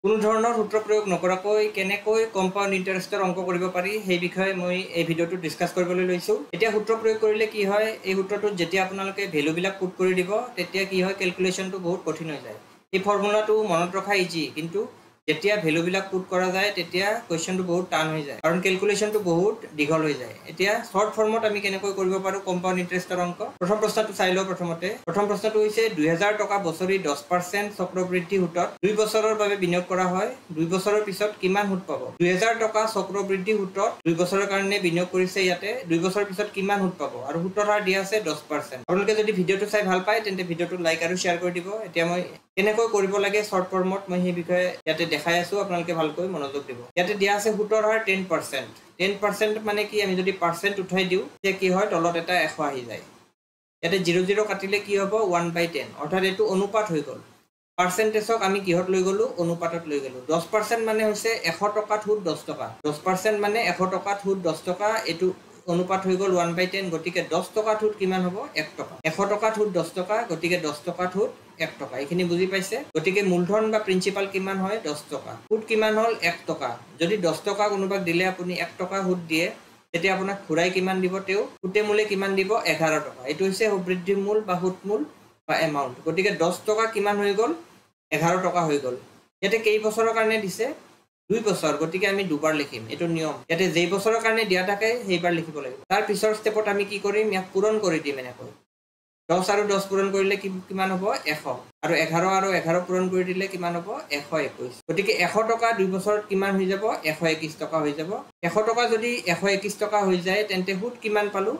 কোনো ধৰণৰ সূত্ৰ প্ৰয়োগ নকৰাকৈ কেনেকৈ কম্পাউণ্ড ইণ্টাৰেষ্টৰ অংক কৰিব পাৰি সেই বিষয়ে মই এই ভিডিঅ'টো ডিছকাছ কৰিবলৈ লৈছোঁ। এতিয়া সূত্ৰ প্ৰয়োগ কৰিলে কি হয়, এই সূত্ৰটোত যেতিয়া আপোনালোকে ভেলুবিলাক পুট কৰি দিব তেতিয়া কি হয়, কেলকুলেশ্যনটো বহুত কঠিন হৈ যায়। এই ফৰ্মুলাটো মনত ৰখা ইজি, কিন্তু যেতিয়া ভেলুবিলাক পুট কৰা যায় তেতিয়া কুৱেশ্যনটো বহুত টান হৈ যায়, কাৰণ কেলকুলেশ্যনটো বহুত দীঘল হৈ যায়। এতিয়া শ্বৰ্ট ফৰ্মত আমি কেনেকৈ কৰিব পাৰোঁ কম্পাউণ্ড ইণ্টাৰেষ্টৰ অংক। প্ৰথম প্ৰশ্নটো চাই লওঁ। প্ৰথম প্ৰশ্নটো হৈছে 2000 টকা বছৰি 10% চক্ৰবৃদ্ধি সূতত 2 বছৰৰ বাবে বিনিয়োগ কৰা হয়, 2 বছৰৰ পিছত কিমান সুদ পাব? 2000 টকা চক্ৰবৃদ্ধি সূতত 2 বছৰৰ কাৰণে বিনিয়োগ কৰিছে, ইয়াতে 2 বছৰৰ পিছত কিমান সুদ পাব, আৰু সুতৰ হাৰ দিয়া আছে 10%। আপোনালোকে যদি ভিডিঅ'টো চাই ভাল পায় তেন্তে ভিডিঅ'টো লাইক আৰু শ্বেয়াৰ কৰি দিব। এতিয়া মই কেনেকৈ কৰিব লাগে শ্বৰ্ট ফৰ্মত মই সেই বিষয়ে ইয়াতে দেখাই আছোঁ, আপোনালোকে ভালকৈ মনোযোগ দিব। ইয়াতে দিয়া আছে সুতৰ হাৰ 10%। 10% মানে কি, আমি যদি পাৰ্চেণ্ট উঠাই দিওঁ তেতিয়া কি হয়, তলত এটা 100 আহি যায়। ইয়াতে 0 কাটিলে কি হ'ব, 1/10, অৰ্থাৎ এইটো অনুপাত হৈ গ'ল। পাৰ্চেণ্টেজক আমি কিহত লৈ গ'লো, অনুপাতত লৈ গ'লো। 10% মানে হৈছে 100 টকাত সুদ 10 টকা। 10% মানে 100 টকাত সুদ 10 টকা, এইটো অনুপাত হৈ গ'ল 1/10। গতিকে 10 টকাত সুদ কিমান হ'ব, 1 টকা। 100 টকাত সুদ 10 টকা, গতিকে 10 টকাত সুদ 1 টকা। এইখিনি বুজি পাইছে? গতিকে মূলধন বা প্ৰিন্সিপাল কিমান হয়, 10 টকা। সুদ কিমান হ'ল, 1 টকা। যদি 10 টকা কোনোবাক দিলে আপুনি 1 টকা সুদ দিয়ে, তেতিয়া আপোনাক ঘূৰাই কিমান দিব, তেওঁ সুতে মূলে কিমান দিব, 11 টকা। এইটো হৈছে সবৃদ্ধি মূল বা সুত মূল বা এমাউণ্ট। গতিকে 10 টকা কিমান হৈ গ'ল, 11 টকা হৈ গ'ল। ইয়াতে কেই বছৰৰ কাৰণে দিছে, 2 বছৰ, গতিকে আমি দুবাৰ লিখিম, এইটো নিয়ম। ইয়াতে যেই বছৰৰ কাৰণে দিয়া থাকে সেইবাৰ লিখিব লাগিব। তাৰ পিছৰ ষ্টেপত আমি কি কৰিম, ইয়াক পূৰণ কৰি দিম এনেকৈ। 10 আৰু 10 পূৰণ কৰিলে কিমান হ'ব, 100, আৰু 11 আৰু 11 পূৰণ কৰি দিলে কিমান হ'ব, 121। গতিকে 100 টকা 2 বছৰত কিমান হৈ যাব, 121 টকা হৈ যাব। 100 টকা যদি 121 টকা হৈ যায় তেন্তে সুদ কিমান পালোঁ,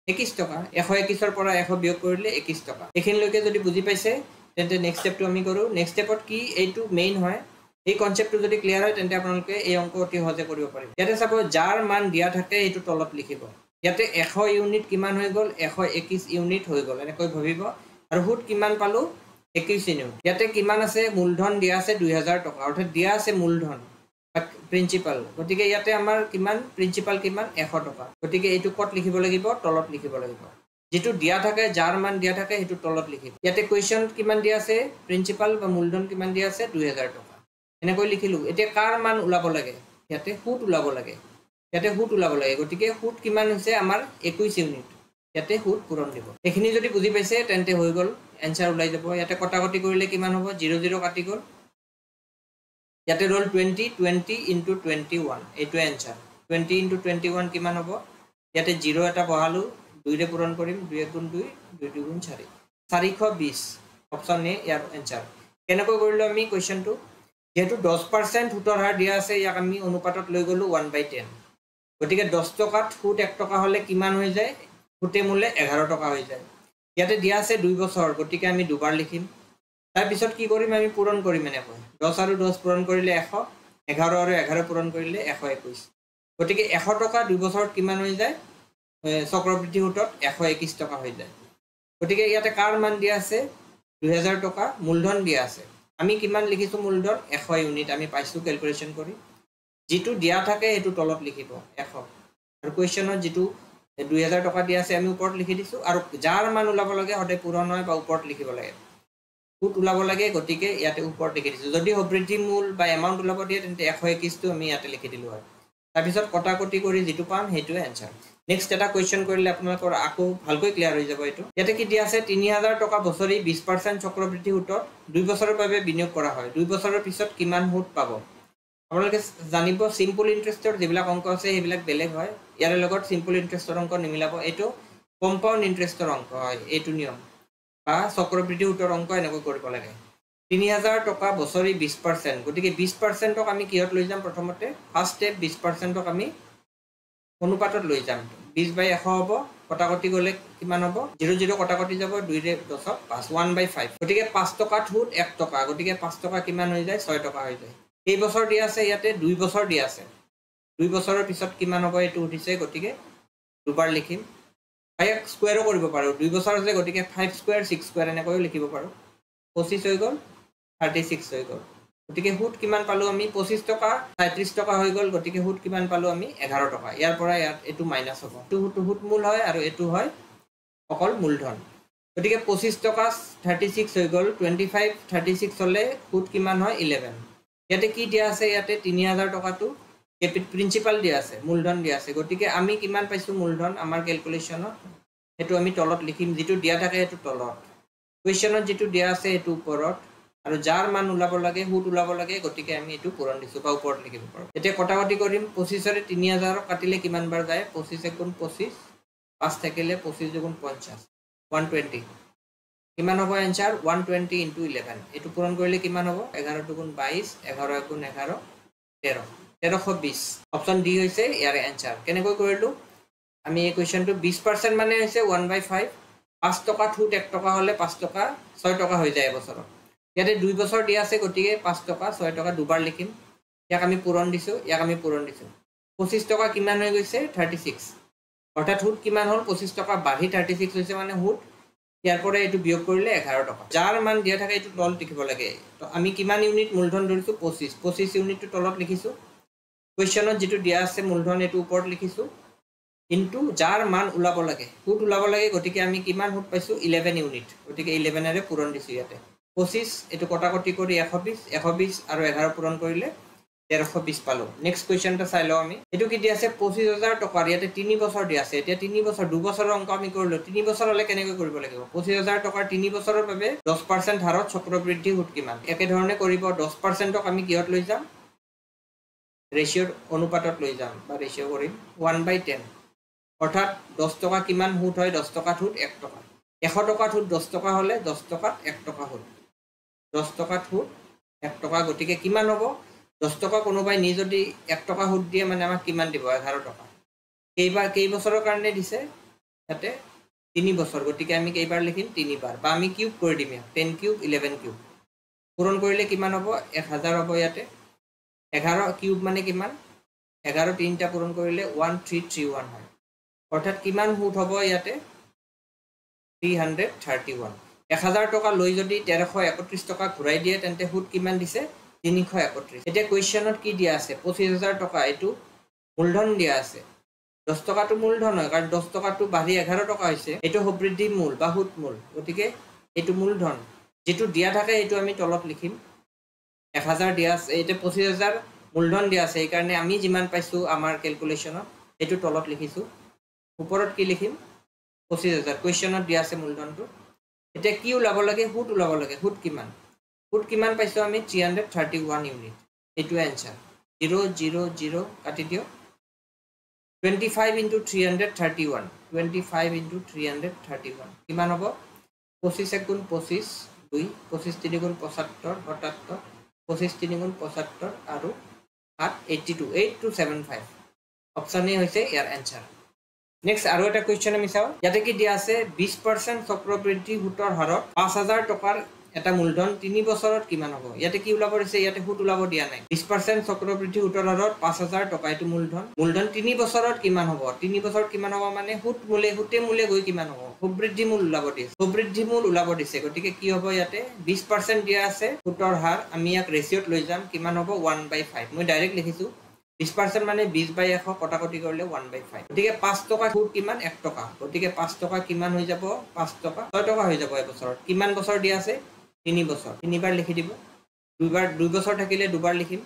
21 টকা। 121ৰ পৰা 100 বিয়োগ কৰিলে 21 টকা। এইখিনিলৈকে যদি বুজি পাইছে তেন্তে নেক্সট ষ্টেপটো আমি কৰোঁ। নেক্সট ষ্টেপত কি, এইটো মেইন হয়, এই কনচেপ্টটো যদি ক্লিয়াৰ হয় তেন্তে আপোনালোকে এই অংক অতি সহজে কৰিব পাৰিব। ইয়াতে চাব, যাৰ মান দিয়া থাকে এইটো তলত লিখিব। ইয়াতে 100 ইউনিট কিমান হৈ গ'ল, 121 ইউনিট হৈ গ'ল, এনেকৈ ভাবিব। আৰু সুদ কিমান পালোঁ, 21 ইউনিট। ইয়াতে কিমান আছে, মূলধন দিয়া আছে 2000 টকা, অৰ্থাৎ দিয়া আছে মূলধন প্ৰিন্সিপাল। গতিকে ইয়াতে আমাৰ কিমান, প্ৰিন্সিপাল কিমান, 100 টকা। গতিকে এইটো ক'ত লিখিব লাগিব, তলত লিখিব লাগিব। যিটো দিয়া থাকে, যাৰ মান দিয়া থাকে সেইটো তলত লিখিব। ইয়াতে কুৱেশ্যন কিমান দিয়া আছে, প্ৰিন্সিপাল বা মূলধন কিমান দিয়া আছে, 2000 টকা। এনেকৈ লিখিলোঁ। এতিয়া কাৰ মান ওলাব লাগে, ইয়াতে সুদ ওলাব লাগে। ইয়াতে সুদ ওলাব লাগে, গতিকে সুদ কিমান হৈছে আমাৰ 21 ইউনিট। ইয়াতে সুদ পূৰণ দিব। এইখিনি যদি বুজি পাইছে তেন্তে হৈ গ'ল, এনচাৰ ওলাই যাব। ইয়াতে কটাকটি কৰিলে কিমান হ'ব, 0 কাটি গ'ল। ইয়াতে ৰ'ল 20, 20 × 21, এইটোৱে এনচাৰ। 20 × 21 কিমান হ'ব, ইয়াতে 0 এটা বহালোঁ, 2ৰে পূৰণ কৰিম, 2 × 2, 2 × 2 4, 420। Option A year answer. কেনেকৈ কৰিলোঁ আমি কুৱেশ্যনটো, যেহেতু 10% সুতৰ হাৰ দিয়া আছে, ইয়াক আমি অনুপাতত লৈ গ'লোঁ 1/10। গতিকে 10 টকাত সুদ 1 টকা হ'লে কিমান হৈ যায়, সুতে মূলে 11 টকা হৈ যায়। ইয়াতে দিয়া আছে 2 বছৰ, গতিকে আমি দুবাৰ লিখিম। তাৰপিছত কি কৰিম, আমি পূৰণ কৰিম এনেকৈ। 10 আৰু 10 পূৰণ কৰিলে 100, 11 আৰু 11 পূৰণ কৰিলে 121। গতিকে 100 টকা 2 বছৰত কিমান হৈ যায়, চক্ৰবৃদ্ধি সূতত 121 টকা হৈ যায়। গতিকে ইয়াতে কাৰ মান দিয়া আছে, 2000 টকা, মূলধন দিয়া আছে। আমি কিমান লিখিছোঁ, মূলধন 100 ইউনিট আমি পাইছোঁ কেলকুলেশ্যন কৰি। যিটো দিয়া থাকে সেইটো তলত লিখিব, 100। আৰু কুৱেশ্যনত যিটো 2000 টকা দিয়া আছে আমি ওপৰত লিখি দিছোঁ। আৰু যাৰ মান ওলাব লাগে সদায় পূৰণ হয় বা ওপৰত লিখিব লাগে, সুদ ওলাব লাগে, গতিকে ইয়াতে ওপৰত লিখি দিছোঁ। যদি সবৃদ্ধি মূল বা এমাউণ্ট ওলাব দিয়ে তেন্তে 121টো আমি ইয়াতে লিখি দিলোঁ হয়। তাৰপিছত কটাকটি কৰি যিটো পাম সেইটোৱে এনচাৰ। নেক্সট এটা কুৱেশ্যন কৰিলে আপোনালোকৰ আকৌ ভালকৈ ক্লিয়াৰ হৈ যাব এইটো। ইয়াতে কি দিয়া আছে, 3000 টকা বছৰি 20% চক্ৰবৃদ্ধি সূতত 2 বছৰৰ বাবে বিনিয়োগ কৰা হয়, 2 বছৰৰ পিছত কিমান সুদ পাব। আপোনালোকে জানিব, চিম্পল ইণ্টাৰেষ্টৰ যিবিলাক অংক আছে সেইবিলাক বেলেগ হয়, ইয়াৰ লগত চিম্পল ইণ্টাৰেষ্টৰ অংক নিমিলাব। এইটো কম্পাউণ্ড ইণ্টাৰেষ্টৰ অংক হয়, এইটো নিয়ম, বা চক্ৰবৃদ্ধি সূতৰ অংক এনেকৈ কৰিব লাগে। 3000 টকা বছৰি 20%, গতিকে 20%ক আমি কিহত লৈ যাম, প্ৰথমতে ফাৰ্ষ্ট ষ্টেপ 20%ক আমি অনুপাতত লৈ যাম। 20/100 হ'ব, কটাকটি গ'লে কিমান হ'ব, 0 কটাকটি যাব, 2ৰে 10ক 5, 1/5। গতিকে 5 টকাত সুদ 1 টকা, গতিকে 5 টকা কিমান হৈ যায়, 6 টকা হৈ যায়। কেইবছৰ দিয়া আছে, ইয়াতে 2 বছৰ দিয়া আছে। 2 বছৰৰ পিছত কিমান হ'ব এইটো সুধিছে, গতিকে দুবাৰ লিখিম। বা ইয়াক স্কুৱেৰো কৰিব পাৰোঁ, 2 বছৰ আছে গতিকে 5 স্কুৱেৰ 6 স্কুৱেৰ এনেকৈও লিখিব পাৰোঁ। 25 হৈ গ'ল, 36 হৈ গ'ল। গতিকে সুদ কিমান পালোঁ আমি, 25 টকা 37 টকা হৈ গ'ল, গতিকে সুদ কিমান পালোঁ আমি, 11 টকা। ইয়াৰ পৰা ইয়াত এইটো মাইনাছ হ'ব, এইটো সুদ মূল হয় আৰু এইটো হয় অকল মূলধন। গতিকে 25 টকা 36 হৈ গ'ল, 25 36 হ'লে সুদ কিমান হয়, 11। ইয়াতে কি দিয়া আছে ইয়াতে 3000 টকাটো প্ৰিন্সিপাল দিয়া আছে মূলধন দিয়া আছে গতিকে আমি কিমান পাইছো মূলধন আমাৰ ক্যালকুলেশনত এটো আমি তলত লিখিম যেটো দিয়া থাকে এটো তলত কোৱেশ্চনত যেটো দিয়া আছে এটো ওপৰত আৰু যাৰ মান উলাব লাগে হুট উলাব লাগে গতিকে আমি এটো পূৰণ দিছো বা ওপৰত লিখিব পাৰো এতিয়া কটাকটি কৰিম 25 ৰে 3000 কাটিলে কিমান বাৰ যায় 25 গুণ 25 5 থাকিলে 25 গুণ 50 120 কিমান হ'ব आंसर 120 * 11 এটো পূৰণ কৰিলে কিমান হ'ব 11 গুণ 22 11 গুণ 11 13 1320 অপচন ডি হৈছে ইয়াৰ आंसर কেনেকৈ কৰিলো আমি এই কোৱেশ্চনটো 20% মানে হৈছে 1/5 5 টকা ঠুট 1 টকা হলে 5 টকা 6 টকা হৈ যায় বছৰত ইয়াতে 2 বছৰ দিয়া আছে গতিকে 5 টকা 6 টকা দুবাৰ লিখিম ইয়াক আমি পূৰণ দিছো 25 টকা কিমান হৈ গৈছে 36 অৰ্থাৎ হুট কিমান হল 25 টকা বাঢ়ি 36 হৈছে মানে হুট ইয়াৰ পৰা এটো বিয়োগ কৰিলে 11 টকা যাৰ মান দিয়া থাকে এটো তলত লিখিব লাগে তো আমি কিমান ইউনিট মূলধন ধৰিছো 25 ইউনিটটো তলত লিখিছো কোৱেশ্চনত যেটো দিয়া আছে মূলধন এটো ওপৰত লিখিছো ইনটু যাৰ মান উলাব লাগে হুট উলাব লাগে গতিকে আমি কিমান হুট পাইছো 11 ইউনিট গতিকে 11 ৰে পূৰণ দিছো ইয়াতে 25 এটো কটাকটি কৰি 120 আৰু 11 পূৰণ কৰিলে 1320 পালো নেক্সট কোৱেশ্চনটা চাই লও আমি এটো কি দিয়া আছে 25000 টকা ইয়াতে 3 বছৰ দিয়া আছে এতিয়া 3 বছৰ 2 বছৰৰ অংক আমি কৰিলো 3 বছৰ হলে কেনেকৈ কৰিব লাগিব 25000 টকাৰ 3 বছৰৰ বাবে 10% হাৰত চক্ৰবৃদ্ধি হুট কিমান একে ধৰণে কৰিব 10% ক আমি কিহত লৈ যাম ৰেশিওৰ অনুপাতত লৈ যাম বা ৰেশিও কৰিম 1/10 অৰ্থাৎ 10 টকা কিমান হুট হয় 10 টকা হুট 1 টকা 100 টকা হুট 10 টকা হলে 10 টকাত 1 টকা হুট 10 টকাত হুট 1 টকা গতিকে কিমান হ'ব 10 টকা কোনোবাই নি যদি 1 টকা হুট দিয়ে মানে আমাক কিমান দিব 11 টকা কেই বছৰৰ কাৰণে দিছে তাতে 3 বছৰ গতিকে আমি কেইবাৰ লিখিম 3 বাৰ বা আমি কিউব কৰি দিম 10 কিউব 11 কিউব পূৰণ কৰিলে কিমান হ'ব 1000 হ'ব ইয়াতে 11 কিউব মানে কিমান 11 তিনিটা পূৰণ কৰিলে 1331 হয় অৰ্থাৎ কিমান হুট হ'ব ইয়াতে 331 1000 টকা লৈ যদি 1331 টকা ঘূৰাই দিয়ে তেন্তে হুট কিমান দিছে 331 এতিয়া কোৱেশ্চনত কি দিয়া আছে 25000 টকা এটো মূলধন দিয়া আছে 10 টকাটো মূলধন হয় কাৰণ 10 টকাটো বাঢ়ি 11 টকা হৈছে এটো সবৃদ্ধি মূল বা হুট মূল গতিকে এটো মূলধন যেটো দিয়া থাকে এটো আমি তলত লিখিম 1000 দিয়া আছে এতে 25000 মূলধন দিয়া আছে এই কাৰণে আমি যিমান পাইছো আমাৰ ক্যালকুলেশনত এটো তলত লিখিছো ওপৰত কি লিখিম 25000 কোৱেশ্চনত দিয়া আছে মূলধনটো এটা কি উলাব লাগে হুট কিমান পাইছো আমি 331 ইউনিট এটো आंसर 000 কাটি দিও 25 into 331 25 into 331 কিমান হ'ব 25 গুণ 25 2 25 3 গুণ 75 77 25 3 গুণ 75 আৰু 82 8275 অপচন এ হৈছে ইয়াৰ आंसर নেক্সট আৰু এটা কোৱেশ্চন আমি চাও ইয়াতে কি দিয়া আছে 20% চক্ৰবৃদ্ধি হুটৰ হাৰত 5000 টকাৰ এটা মূলধন 3 বছৰত কিমান হ'ব ইয়াতে কি উলাব দিছে ইয়াতে হুট উলাব দিয়া নাই 20% চক্ৰবৃদ্ধি হুটৰ হাৰত 5000 টকা এটো মূলধন 3 বছৰত কিমান হ'ব 3 বছৰত কিমান হ'ব মানে হুটে মূলে গৈ কিমান হ'ব সবৃদ্ধি মূল উলাব দিছে গতিকে কি হ'ব ইয়াতে 20% দিয়া আছে হুটৰ হাৰ আমি ইয়াক ৰেশিওত লৈ যাম কিমান হ'ব 1/5 মই ডাইৰেক্ট লিখিছো 20% মানে 20/100 কটাকটি কৰিলে 1/5 গতিকে 5 টকা হুট কিমান 1 টকা গতিকে 5 টকা কিমান হৈ যাব 5 টকা 6 টকা হৈ যাব এবছৰত কিমান বছৰ দিয়া আছে 3 বছৰ 3 বাৰ লিখি দিব 2 বছৰ থাকিলে দুবাৰ লিখিম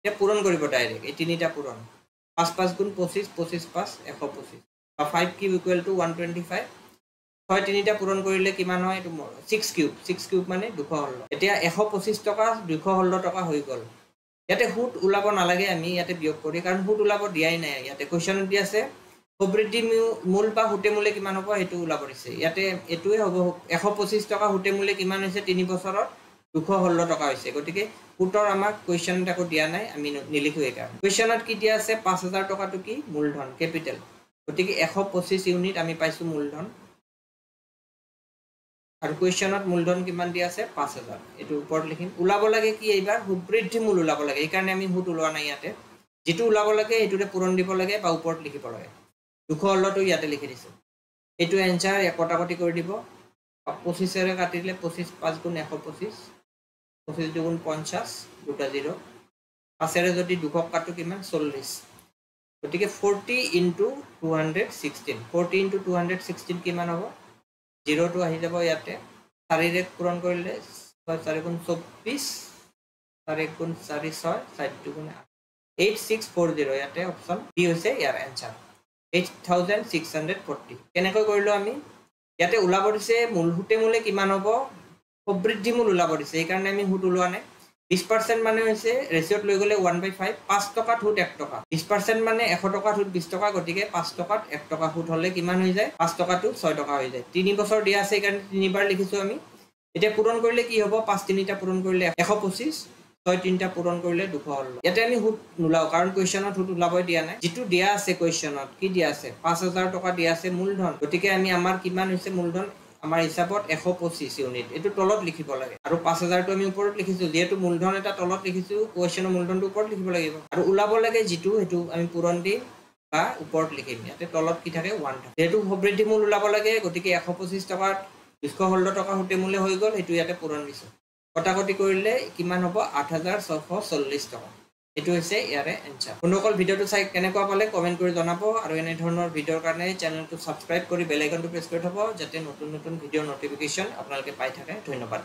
এ পূৰণ কৰিব ডাইৰেক্ট এই তিনিটা পূৰণ 5 5 গুণ 25 25 5 125 বা 5 কিউব ইকুৱেল টু 125 6 তিনিটা পূৰণ কৰিলে কিমান হয় এটো 6 কিউব মানে 216 এতিয়া 125 টকা 216 টকা হৈ গল ইয়াতে হুট উলাব নালাগে আমি ইয়াতে বিয়োগ কৰি কাৰণ হুট উলাব দিয়াই নাই ইয়াতে কোৱেশ্চনত দি আছে সবৃদ্ধি মূল বা হুটে মূলে কিমান হ'ব হেতু উলাব দিছে ইয়াতে এটোৱে হ'ব 125 টকা হুটে মূলে কিমান হৈছে 3 বছৰত 216 টকা হৈছে গতিকে হুটৰ আমাক কোৱেশ্চন টাকো দিয়া নাই আমি নিলিখো এই কাৰণ কোৱেশ্চনত কি দিয়া আছে 5000 টকাটো কি মূলধন ক্যাপিটেল গতিকে 125 ইউনিট আমি পাইছো মূলধন আৰু কোৱেশ্চনত মূলধন কিমান দিয়া আছে 5000 এটো ওপৰত লিখিম উলাব লাগে কি এইবাৰ সবৃদ্ধি মূল উলাব লাগে এই কাৰণে আমি হুট উলোৱা নাই ইয়াতে যেটো উলাব লাগে এটোৰে পূৰণ দিব লাগে বা ওপৰত লিখিব লাগে 216 টো ইয়াতে লিখি দিছো এটো आंसर কটাকটি কৰি দিব 25 ৰে কাটিলে 25 5 গুণ 125 25 দুগুণ 50 দুটা 0 5 ৰে যদি 2 কাটো কিমান 40 গতিকে 40 into 216 40 into 216 কিমান হ'ব 0 টো আহি যাব ইয়াতে 4 ৰে পূৰণ কৰিলে 4 গুণ 24 4 1 গুণ 4 6 4 2 গুণ 8640 ইয়াতে অপচন বি হৈছে ইয়াৰ এনসাৰ 8640 কেনেকৈ কৰিলো আমি ইয়াতে ওলাব দিছে মূল হুতে মূলে কিমান হ'ব প্ৰবৃদ্ধি মূল ওলাব দিছে এই কাৰণে আমি হুত ওলোৱা নাই 20% মানে হৈছে ৰেশিওত লৈ গলে 1/5 5 টকা হুত 1 টকা 20% মানে 100 টকা হুত 20 টকা গতিকে 5 টকাত 1 টকা হুত হলে কিমান হৈ যায় 5 টকাটো 6 টকা হৈ যায় 3 বছৰ দিয়া আছে এই কাৰণে 3 বাৰ লিখিছো আমি এটা পূৰণ কৰিলে কি হ'ব 5 3টা পূৰণ কৰিলে 125 6 3টা পূৰণ কৰিলে 200 হল ইয়াতে আমি হুত নুলাও কাৰণ কোৱেশ্চনত হুত উলাবই দিয়া নাই যেটো দিয়া আছে কোৱেশ্চনত কি দিয়া আছে 5000 টকা দিয়া আছে মূলধন গতিকে আমি আমাৰ কিমান হৈছে মূলধন আমাৰ হিচাপত 125 ইউনিট এটো তলত লিখিব লাগে আৰু 5000 টো আমি ওপৰত লিখিছো যেহেতু মূলধন এটা তলত লিখিছো কোৱেশ্চনৰ মূলধনটো ওপৰত লিখিব লাগিব আৰু উলাব লাগে যেটো হেতু আমি পূৰণ দি বা ওপৰত লিখিম ইয়াতে তলত কি থাকে 1 থাকে যেহেতু প্ৰবৃদ্ধি মূল উলাব লাগে গতিকে 125 টকাত 216 টকা হুতে মূলে হৈ গল হেতু ইয়াতে পূৰণ দিছো কটাকটি কৰিলে কিমান হ'ব 8640 টকা এটো হৈছে ইয়াৰে এনসাৰ কোনকল ভিডিওটো চাই কেনেকুৱা পালে কমেন্ট কৰি জনাব আৰু এনে ধৰণৰ ভিডিওৰ কাৰণে চেনেলটো সাবস্ক্ৰাইব কৰি বেল আইকনটো প্ৰেছ কৰি থব যাতে নতুন নতুন ভিডিও নটিফিকেশন আপোনালোকে পাই থাকে ধন্যবাদ